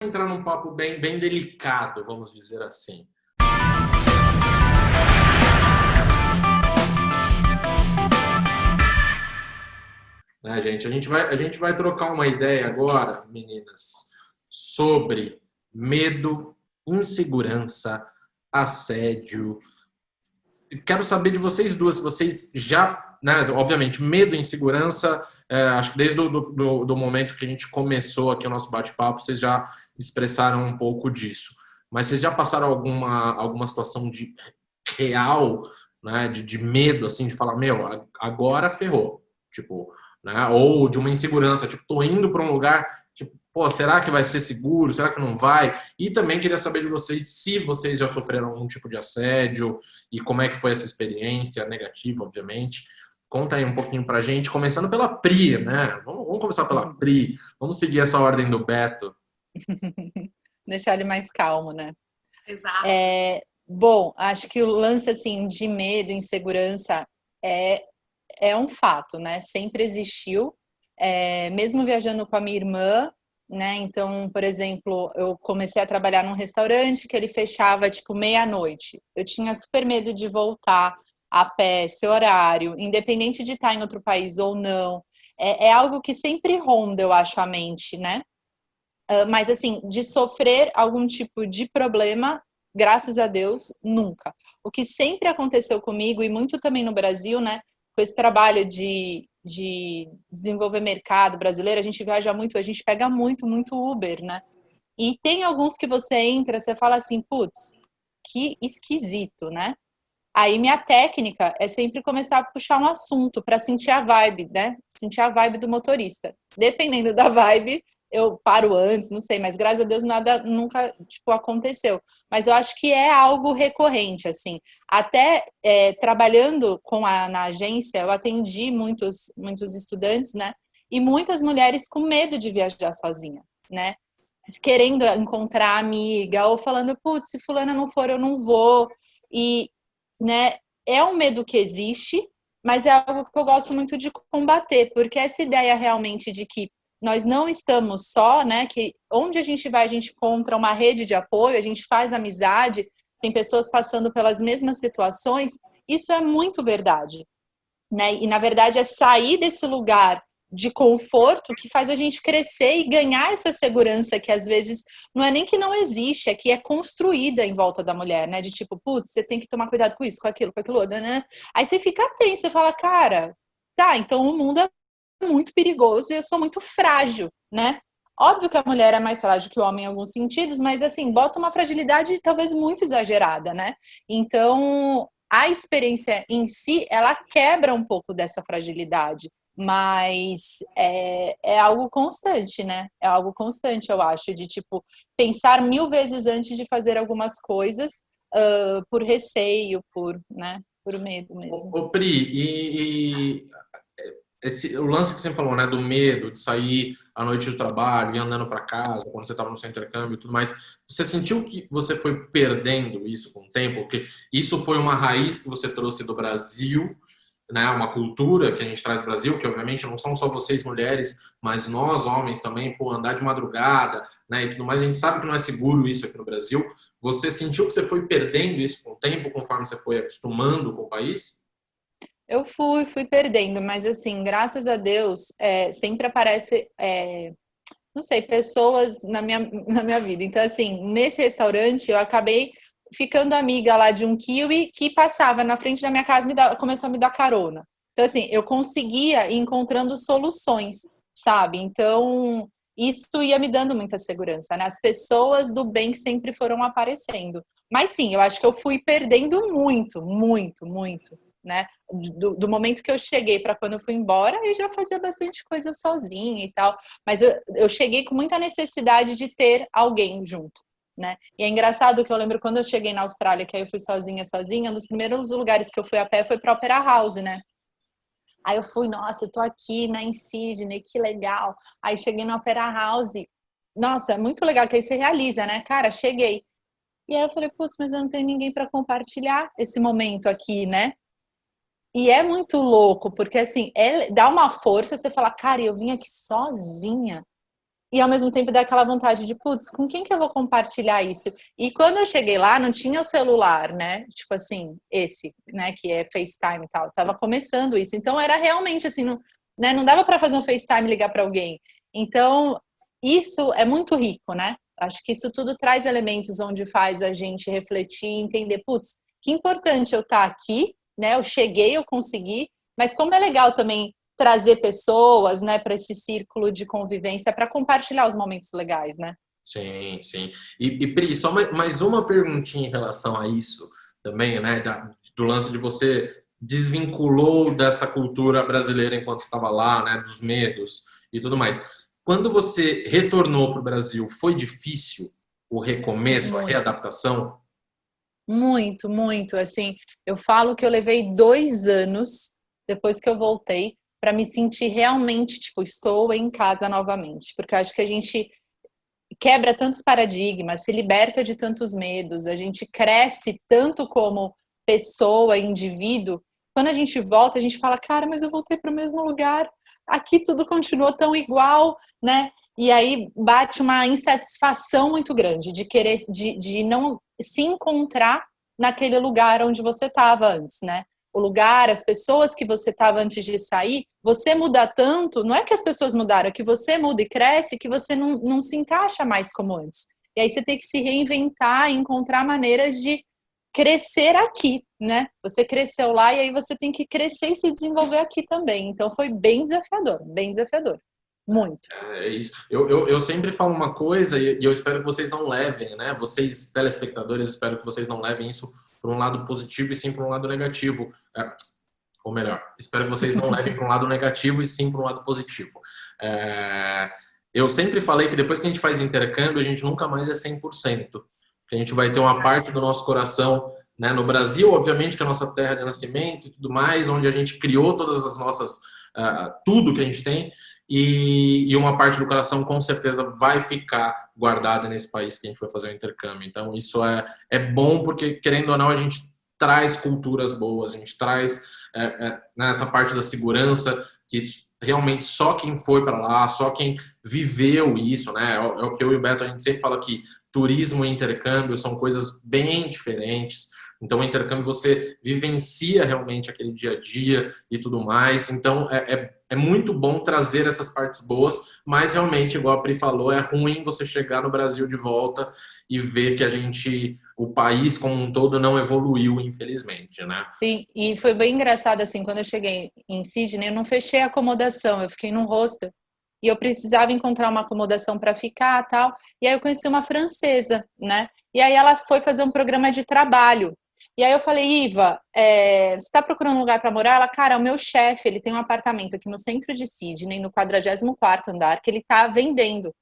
entrar num papo bem delicado, vamos dizer assim. Né, gente? A gente vai trocar uma ideia agora, meninas, sobre medo, insegurança, assédio. Quero saber de vocês duas, se vocês já, né, obviamente, medo e insegurança, acho que desde do momento que a gente começou aqui o nosso bate-papo, vocês já expressaram um pouco disso. Mas vocês já passaram alguma situação de real, né, de medo, assim, de falar, meu, agora ferrou, tipo, né, ou de uma insegurança, tipo, tô indo para um lugar, tipo, pô, será que vai ser seguro? Será que não vai? E também queria saber de vocês se vocês já sofreram algum tipo de assédio e como é que foi essa experiência, negativa, obviamente. Conta aí um pouquinho pra gente, começando pela Pri, né? Vamos começar pela Pri, vamos seguir essa ordem do Beto. Deixar ele mais calmo, né? Exato. Bom, acho que o lance assim de medo, insegurança é, é um fato, né? Sempre existiu. Mesmo viajando com a minha irmã, né? Então, por exemplo, eu comecei a trabalhar num restaurante que ele fechava tipo meia-noite. Eu tinha super medo de voltar a pé, esse horário, independente de estar em outro país ou não. É algo que sempre ronda, eu acho, a mente, né? Mas assim, de sofrer algum tipo de problema, graças a Deus, nunca. O que sempre aconteceu comigo, e muito também no Brasil, né? Com esse trabalho de desenvolver mercado brasileiro, a gente viaja muito, a gente pega muito Uber, né? E tem alguns que você entra, você fala assim, putz, que esquisito, né? Aí minha técnica é sempre começar a puxar um assunto para sentir a vibe, né? Sentir a vibe do motorista. Dependendo da vibe, eu paro antes, não sei, mas graças a Deus nada nunca tipo aconteceu. Mas eu acho que é algo recorrente, assim. Até trabalhando na agência, eu atendi muitos estudantes, né? E muitas mulheres com medo de viajar sozinha, né? Querendo encontrar amiga ou falando, putz, se fulana não for, eu não vou. E né? É um medo que existe, mas é algo que eu gosto muito de combater, porque essa ideia realmente de que nós não estamos só, né? Que onde a gente vai, a gente encontra uma rede de apoio, a gente faz amizade, tem pessoas passando pelas mesmas situações, isso é muito verdade, né? E na verdade é sair desse lugar de conforto que faz a gente crescer e ganhar essa segurança que às vezes não é nem que não existe, é que é construída em volta da mulher, né? De tipo, putz, você tem que tomar cuidado com isso, com aquilo, né? Aí você fica tenso, você fala, cara, tá, então o mundo é muito perigoso e eu sou muito frágil, né? Óbvio que a mulher é mais frágil que o homem em alguns sentidos, mas assim, bota uma fragilidade talvez muito exagerada, né? Então, a experiência em si, ela quebra um pouco dessa fragilidade, mas é algo constante, né? É algo constante, eu acho, de tipo, pensar mil vezes antes de fazer algumas coisas, por receio, né? Por medo mesmo. Ô, Pri, o lance que você falou, né, do medo de sair à noite do trabalho e andando para casa, quando você estava no seu intercâmbio e tudo mais, você sentiu que você foi perdendo isso com o tempo? Porque isso foi uma raiz que você trouxe do Brasil, né, uma cultura que a gente traz do Brasil, que obviamente não são só vocês mulheres, mas nós homens também, por andar de madrugada, né, e tudo mais, a gente sabe que não é seguro isso aqui no Brasil. Você sentiu que você foi perdendo isso com o tempo, conforme você foi acostumando com o país? Eu fui perdendo, mas assim, graças a Deus, sempre aparece, não sei, pessoas na minha vida. Então, assim, nesse restaurante eu acabei ficando amiga lá de um kiwi que passava na frente da minha casa e começou a me dar carona. Então, assim, eu conseguia ir encontrando soluções, sabe? Então, isso ia me dando muita segurança, né? As pessoas do bem que sempre foram aparecendo. Mas sim, eu acho que eu fui perdendo muito, né? Do momento que eu cheguei para quando eu fui embora, eu já fazia bastante coisa sozinha e tal. Mas eu cheguei com muita necessidade de ter alguém junto, né? E é engraçado que eu lembro quando eu cheguei na Austrália, que aí eu fui sozinha, um dos primeiros lugares que eu fui a pé foi para Opera House, né? Aí eu fui, nossa, eu tô aqui, né, em Sydney, que legal. Aí cheguei na Opera House, nossa, é muito legal, que aí você realiza, né? Cara, cheguei. E aí eu falei, putz, mas eu não tenho ninguém para compartilhar esse momento aqui, né? E é muito louco, porque assim, dá uma força, você fala, cara, eu vim aqui sozinha. e ao mesmo tempo dá aquela vontade de, putz, com quem que eu vou compartilhar isso? E quando eu cheguei lá, não tinha o celular, né? Tipo assim, esse, né, que é FaceTime e tal. Tava começando isso. Então era realmente assim, não, né, não dava para fazer um FaceTime e ligar para alguém. Então, isso é muito rico, né? Acho que isso tudo traz elementos onde faz a gente refletir e entender, putz, que importante eu estar aqui, né? Eu cheguei, eu consegui, mas como é legal também trazer pessoas, né, para esse círculo de convivência, para compartilhar os momentos legais, né? Sim, sim. E Pri, só mais uma perguntinha em relação a isso também, né? Do lance de você desvinculou dessa cultura brasileira enquanto estava lá, né? Dos medos e tudo mais. Quando você retornou para o Brasil, foi difícil o recomeço, a Muito, readaptação? muito, muito. Assim, eu falo que eu levei 2 anos depois que eu voltei para me sentir realmente, tipo, estou em casa novamente, porque eu acho que a gente quebra tantos paradigmas, se liberta de tantos medos, a gente cresce tanto como pessoa, indivíduo. Quando a gente volta, a gente fala, cara, mas eu voltei para o mesmo lugar, aqui tudo continuou tão igual, né? E aí bate uma insatisfação muito grande de querer, de não se encontrar naquele lugar onde você estava antes, né? O lugar, as pessoas que você estava antes de sair, você muda tanto, não é que as pessoas mudaram, é que você muda e cresce, que você não se encaixa mais como antes. E aí você tem que se reinventar e encontrar maneiras de crescer aqui, né? Você cresceu lá e aí você tem que crescer e se desenvolver aqui também. Então foi bem desafiador, bem desafiador. Muito. É isso. Eu sempre falo uma coisa e eu espero que vocês não levem, né? Vocês, telespectadores, espero que vocês não levem isso para um lado positivo e sim para um lado negativo. Ou melhor, espero que vocês não levem para um lado negativo e sim para um lado positivo. Eu sempre falei que depois que a gente faz intercâmbio, a gente nunca mais é 100%. A gente vai ter uma parte do nosso coração, né, no Brasil, obviamente, que é a nossa terra de nascimento e tudo mais, onde a gente criou todas as nossas, tudo que a gente tem, e uma parte do coração com certeza vai ficar guardada nesse país que a gente vai fazer o intercâmbio. Então, isso é bom porque, querendo ou não, a gente traz culturas boas, a gente traz nessa parte da segurança, que realmente só quem foi para lá, só quem viveu isso, né? É o que eu e o Beto, a gente sempre fala que turismo e intercâmbio são coisas bem diferentes. Então, o intercâmbio você vivencia realmente aquele dia a dia e tudo mais. Então, é muito bom trazer essas partes boas, mas realmente, igual a Pri falou, é ruim você chegar no Brasil de volta e ver que o país como um todo não evoluiu, infelizmente, né? Sim, e foi bem engraçado assim, quando eu cheguei em Sydney, eu não fechei a acomodação, eu fiquei num hostel e eu precisava encontrar uma acomodação para ficar, tal. E aí eu conheci uma francesa, né? E aí ela foi fazer um programa de trabalho. E aí eu falei, Iva, você está procurando um lugar para morar? Ela, cara, o meu chefe, ele tem um apartamento aqui no centro de Sydney, no 44º andar, que ele está vendendo.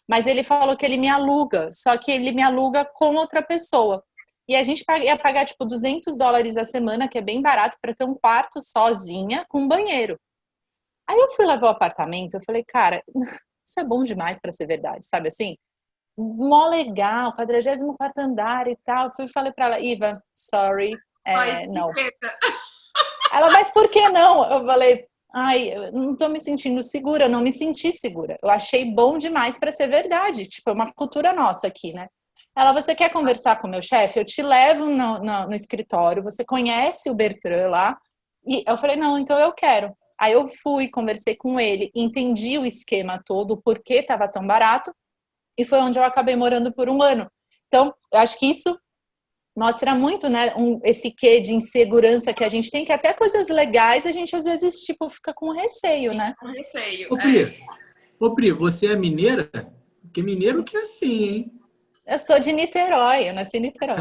Mas ele falou que ele me aluga, só que ele me aluga com outra pessoa. E a gente ia pagar, tipo, $200 a semana, que é bem barato, para ter um quarto sozinha com um banheiro. Aí eu fui lá ver o apartamento, eu falei, cara, isso é bom demais para ser verdade, sabe assim? Mó legal, 44º andar e tal. Eu fui e falei para ela, Iva, sorry, não. Ela, mas por que não? Eu falei, ai, eu não tô me sentindo segura, eu não me senti segura. Eu achei bom demais para ser verdade. Tipo, é uma cultura nossa aqui, né? Ela, você quer conversar com o meu chefe? Eu te levo no escritório, você conhece o Bertrand lá. E eu falei, não, então eu quero. Aí eu fui, conversei com ele, entendi o esquema todo, o porquê estava tão barato, e foi onde eu acabei morando por 1 ano. Então, eu acho que isso mostra muito, né, esse quê de insegurança que a gente tem, que até coisas legais a gente às vezes, tipo, fica com receio, né? Com receio. Ô, Pri, você é mineira? Porque mineiro que é assim, hein? Eu sou de Niterói, eu nasci em Niterói.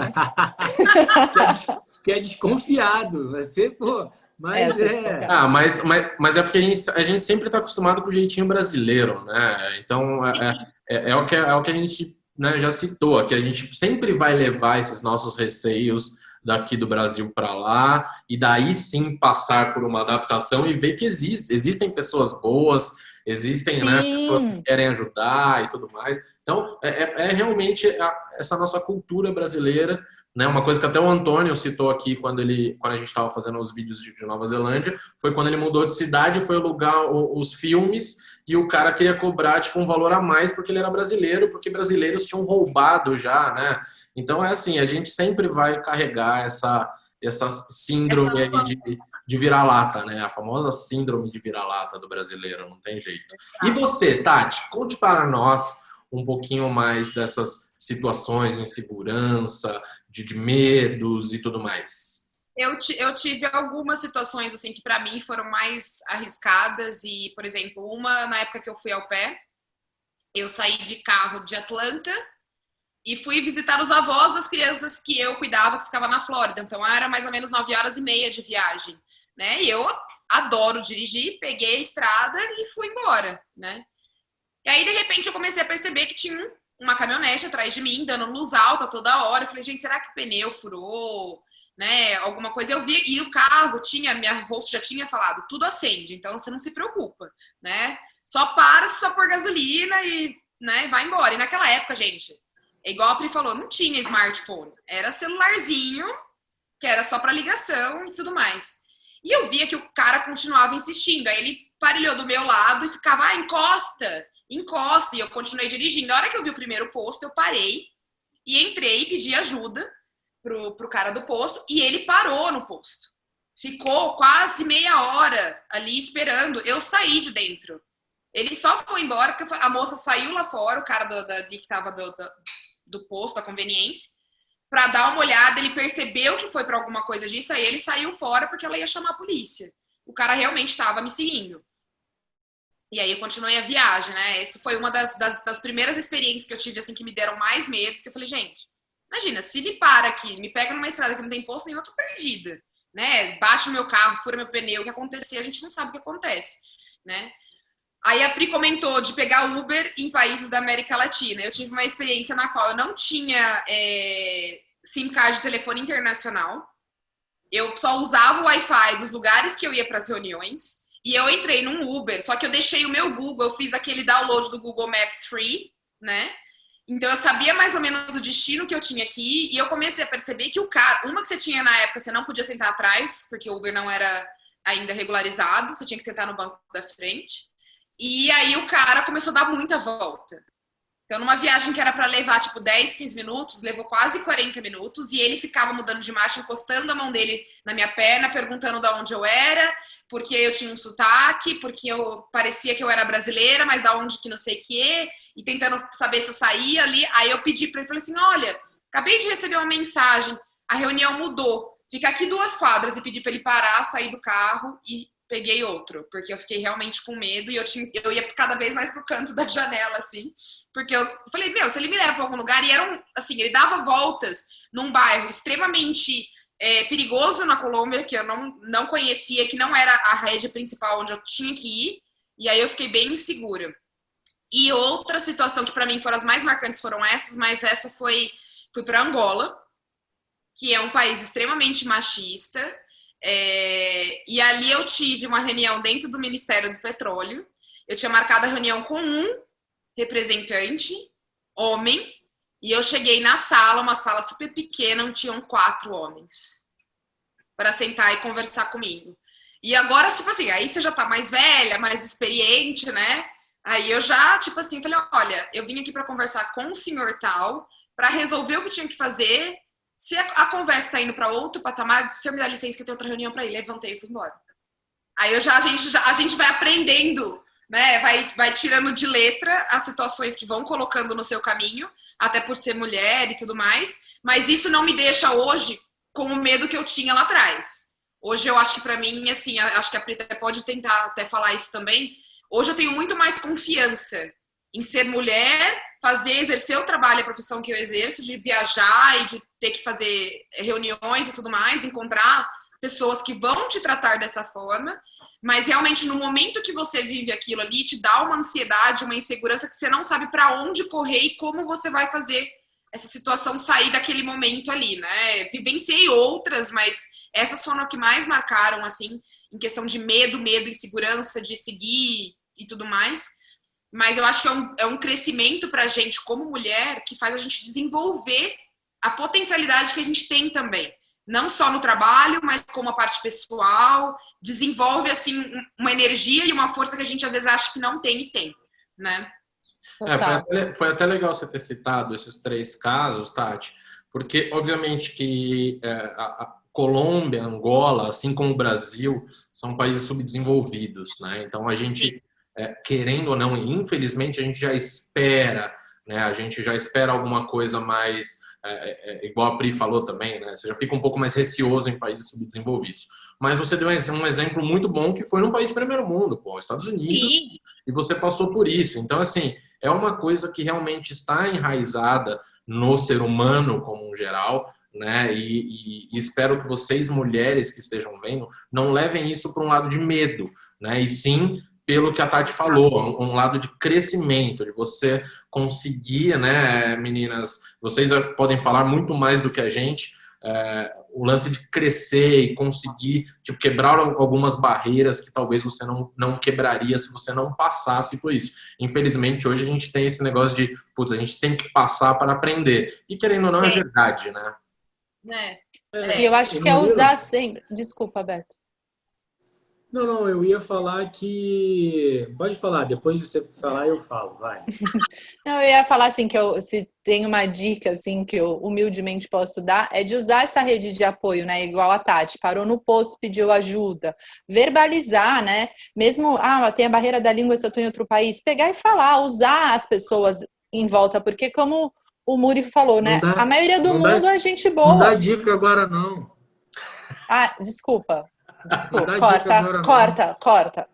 que é desconfiado. Você, pô, mas mas é porque a gente sempre está acostumado com o jeitinho brasileiro, né? Então, é o que a gente, né, já citou, que a gente sempre vai levar esses nossos receios daqui do Brasil para lá e daí sim passar por uma adaptação e ver que existem pessoas boas, existem, né, pessoas que querem ajudar e tudo mais. Então, realmente essa nossa cultura brasileira, né? Uma coisa que até o Antônio citou aqui quando a gente estava fazendo os vídeos de Nova Zelândia, foi quando ele mudou de cidade, foi alugar os filmes e o cara queria cobrar tipo um valor a mais porque ele era brasileiro, porque brasileiros tinham roubado já, né? Então é assim, a gente sempre vai carregar essa síndrome aí de vira-lata, né? A famosa síndrome de vira-lata do brasileiro, não tem jeito. E você, Tati, conte para nós um pouquinho mais dessas situações de insegurança, de medos e tudo mais. Eu tive algumas situações assim que para mim foram mais arriscadas e, por exemplo, uma na época que eu fui ao pé, eu saí de carro de Atlanta e fui visitar os avós das crianças que eu cuidava, que ficava na Flórida. Então era mais ou menos 9 horas e meia de viagem, né? E eu adoro dirigir, peguei a estrada e fui embora, né? E aí de repente eu comecei a perceber que tinha uma caminhonete atrás de mim, dando luz alta toda hora. Eu falei, gente, será que o pneu furou? Né, alguma coisa eu vi, e o carro tinha, minha host já tinha falado, tudo acende, então você não se preocupa, né? Só para se precisar pôr gasolina e, né, vai embora. E naquela época, gente, é igual a Pri falou, não tinha smartphone, era celularzinho, que era só para ligação e tudo mais. E eu via que o cara continuava insistindo, aí ele parilhou do meu lado e ficava, encosta, encosta, e eu continuei dirigindo. A hora que eu vi o primeiro posto, eu parei e entrei e pedi ajuda pro cara do posto, e ele parou no posto. Ficou quase meia hora ali esperando eu sair de dentro. Ele só foi embora porque a moça saiu lá fora, o cara que estava do posto, da conveniência, para dar uma olhada. Ele percebeu que foi para alguma coisa disso, aí ele saiu fora porque ela ia chamar a polícia. O cara realmente estava me seguindo. E aí eu continuei a viagem, né? Essa foi uma das primeiras experiências que eu tive, assim, que me deram mais medo, porque eu falei, gente, imagina, se me para aqui, me pega numa estrada que não tem posto nenhum, eu tô perdida, né? Baixa o meu carro, fura meu pneu, o que acontecer, a gente não sabe o que acontece, né? Aí a Pri comentou de pegar Uber em países da América Latina. Eu tive uma experiência na qual eu não tinha SIM card de telefone internacional. Eu só usava o Wi-Fi dos lugares que eu ia para as reuniões. E eu entrei num Uber, só que eu deixei o meu Google, eu fiz aquele download do Google Maps Free, né? Então eu sabia mais ou menos o destino que eu tinha que ir, e eu comecei a perceber que o cara, uma que você tinha na época, você não podia sentar atrás, porque o Uber não era ainda regularizado, você tinha que sentar no banco da frente. E aí o cara começou a dar muita volta. Então, numa viagem que era para levar, tipo, 10, 15 minutos, levou quase 40 minutos, e ele ficava mudando de marcha, encostando a mão dele na minha perna, perguntando de onde eu era, porque eu tinha um sotaque, porque eu parecia que eu era brasileira, mas da onde que não sei o quê, e tentando saber se eu saía ali. Aí eu pedi para ele, falei assim, olha, acabei de receber uma mensagem, a reunião mudou, fica aqui 2 quadras, e pedi para ele parar, sair do carro e peguei outro, porque eu fiquei realmente com medo e eu ia cada vez mais pro canto da janela, assim, porque eu falei, meu, se ele me leva pra algum lugar, e era assim, ele dava voltas num bairro extremamente perigoso na Colômbia, que eu não conhecia, que não era a rede principal onde eu tinha que ir, e aí eu fiquei bem insegura. E outra situação que pra mim foram as mais marcantes foram essas, mas essa fui pra Angola, que é um país extremamente machista. E ali eu tive uma reunião dentro do Ministério do Petróleo. Eu tinha marcado a reunião com um representante, homem, e eu cheguei na sala, uma sala super pequena, onde tinham 4 homens para sentar e conversar comigo. E agora, tipo assim, aí você já tá mais velha, mais experiente, né? Aí eu já, tipo assim, falei, olha, eu vim aqui para conversar com o senhor tal, para resolver o que tinha que fazer. Se a conversa está indo para outro patamar, se eu me dá licença que eu tenho outra reunião para ir, levantei e fui embora. Aí a gente vai aprendendo, né? Vai tirando de letra as situações que vão colocando no seu caminho, até por ser mulher e tudo mais. Mas isso não me deixa hoje com o medo que eu tinha lá atrás. Hoje eu acho que para mim, assim, acho que a Prita pode tentar até falar isso também. Hoje eu tenho muito mais confiança em ser mulher, exercer o trabalho e a profissão que eu exerço, de viajar e de ter que fazer reuniões e tudo mais, encontrar pessoas que vão te tratar dessa forma, mas realmente no momento que você vive aquilo ali, te dá uma ansiedade, uma insegurança que você não sabe para onde correr e como você vai fazer essa situação sair daquele momento ali, né? Vivenciei outras, mas essas foram as que mais marcaram, assim, em questão de medo, insegurança, de seguir e tudo mais. Mas eu acho que é um crescimento para a gente como mulher que faz a gente desenvolver a potencialidade que a gente tem também, não só no trabalho, mas como a parte pessoal, desenvolve assim uma energia e uma força que a gente às vezes acha que não tem e tem, né? Foi até legal você ter citado esses 3 casos, Tati, porque obviamente que a Colômbia, Angola, assim como o Brasil, são países subdesenvolvidos, né? Então a gente, querendo ou não, infelizmente a gente já espera, né? A gente já espera alguma coisa mais, igual a Pri falou também, né? Você já fica um pouco mais receoso em países subdesenvolvidos. Mas você deu um exemplo muito bom que foi num país de primeiro mundo, pô, Estados Unidos, Sim. e você passou por isso. Então, assim, é uma coisa que realmente está enraizada no ser humano como um geral, né? E espero que vocês, mulheres que estejam vendo, não levem isso para um lado de medo, né? E sim, pelo que a Tati falou, um lado de crescimento, de você conseguir, né, meninas, vocês podem falar muito mais do que a gente, o lance de crescer e conseguir tipo, quebrar algumas barreiras que talvez você não quebraria se você não passasse por isso. Infelizmente, hoje a gente tem esse negócio de, putz, a gente tem que passar para aprender. E querendo ou não, é verdade, né? E eu acho que é usar sempre... Desculpa, Beto. Não, eu ia falar que... Pode falar, depois de você falar eu falo, vai. Não, eu ia falar assim, que se tem uma dica assim, que eu humildemente posso dar, é de usar essa rede de apoio, né? Igual a Tati, parou no posto, pediu ajuda. Verbalizar, né? Mesmo, tem a barreira da língua se eu estou em outro país, pegar e falar, usar as pessoas em volta, porque como o Muri falou, né? A maioria do mundo é gente boa. Não dá dica agora, não. Desculpa. Corta. Corta. Corta.